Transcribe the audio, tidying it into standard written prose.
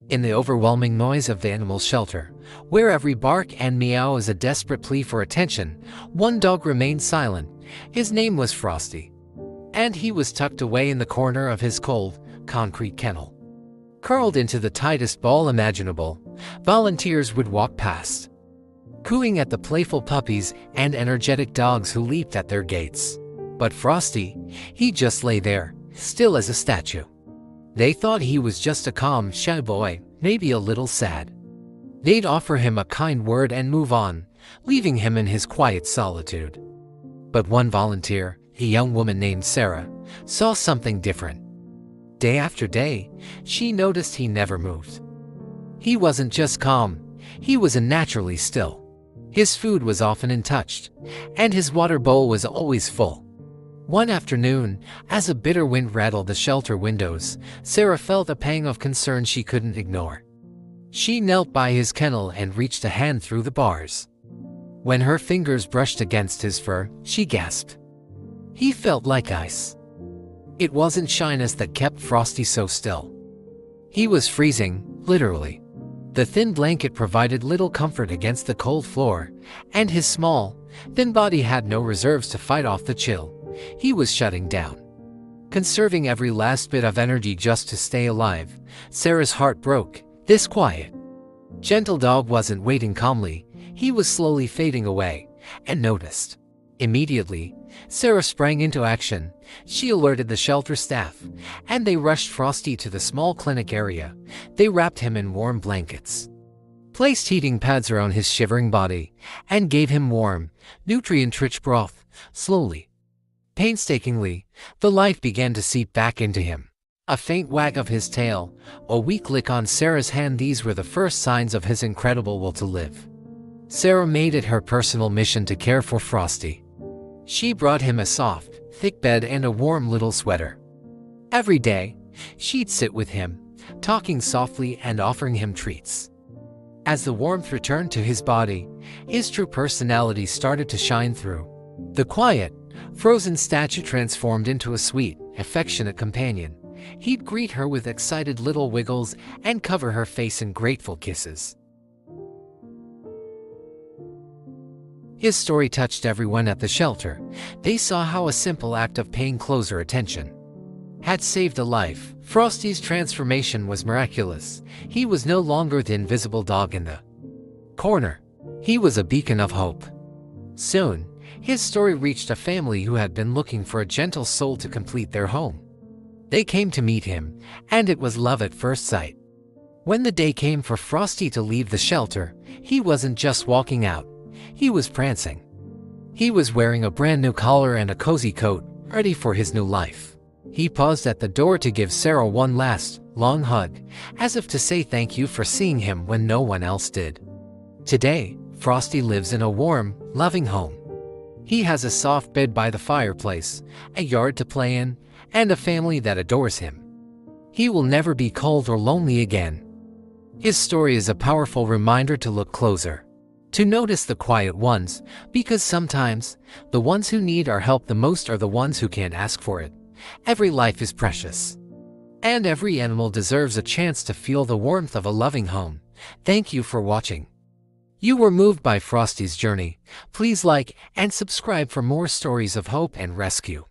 In the overwhelming noise of the animal shelter, where every bark and meow is a desperate plea for attention, one dog remained silent. His name was Frosty, and he was tucked away in the corner of his cold, concrete kennel. Curled into the tightest ball imaginable, volunteers would walk past, cooing at the playful puppies and energetic dogs who leaped at their gates. But Frosty, he just lay there, still as a statue. They thought he was just a calm, shy boy, maybe a little sad. They'd offer him a kind word and move on, leaving him in his quiet solitude. But one volunteer, a young woman named Sarah, saw something different. Day after day, she noticed he never moved. He wasn't just calm, he was unnaturally still. His food was often untouched, and his water bowl was always full. One afternoon, as a bitter wind rattled the shelter windows, Sarah felt a pang of concern she couldn't ignore. She knelt by his kennel and reached a hand through the bars. When her fingers brushed against his fur, she gasped. He felt like ice. It wasn't shyness that kept Frosty so still. He was freezing, literally. The thin blanket provided little comfort against the cold floor, and his small, thin body had no reserves to fight off the chill. He was shutting down, conserving every last bit of energy just to stay alive. Sarah's heart broke. This quiet, gentle dog wasn't waiting calmly. He was slowly fading away, and noticed. Immediately, Sarah sprang into action. She alerted the shelter staff, and they rushed Frosty to the small clinic area. They wrapped him in warm blankets, placed heating pads around his shivering body, and gave him warm, nutrient-rich broth. Slowly, painstakingly, the life began to seep back into him. A faint wag of his tail, a weak lick on Sarah's hand, these were the first signs of his incredible will to live. Sarah made it her personal mission to care for Frosty. She brought him a soft, thick bed and a warm little sweater. Every day, she'd sit with him, talking softly and offering him treats. As the warmth returned to his body, his true personality started to shine through. The quiet, frozen statue transformed into a sweet, affectionate companion. He'd greet her with excited little wiggles and cover her face in grateful kisses. His story touched everyone at the shelter. They saw how a simple act of paying closer attention had saved a life. Frosty's transformation was miraculous. He was no longer the invisible dog in the corner. He was a beacon of hope. Soon, his story reached a family who had been looking for a gentle soul to complete their home. They came to meet him, and it was love at first sight. When the day came for Frosty to leave the shelter, he wasn't just walking out. He was prancing. He was wearing a brand new collar and a cozy coat, ready for his new life. He paused at the door to give Sarah one last, long hug, as if to say thank you for seeing him when no one else did. Today, Frosty lives in a warm, loving home. He has a soft bed by the fireplace, a yard to play in, and a family that adores him. He will never be cold or lonely again. His story is a powerful reminder to look closer, to notice the quiet ones, because sometimes, the ones who need our help the most are the ones who can't ask for it. Every life is precious, and every animal deserves a chance to feel the warmth of a loving home. Thank you for watching. You were moved by Frosty's journey. Please like and subscribe for more stories of hope and rescue.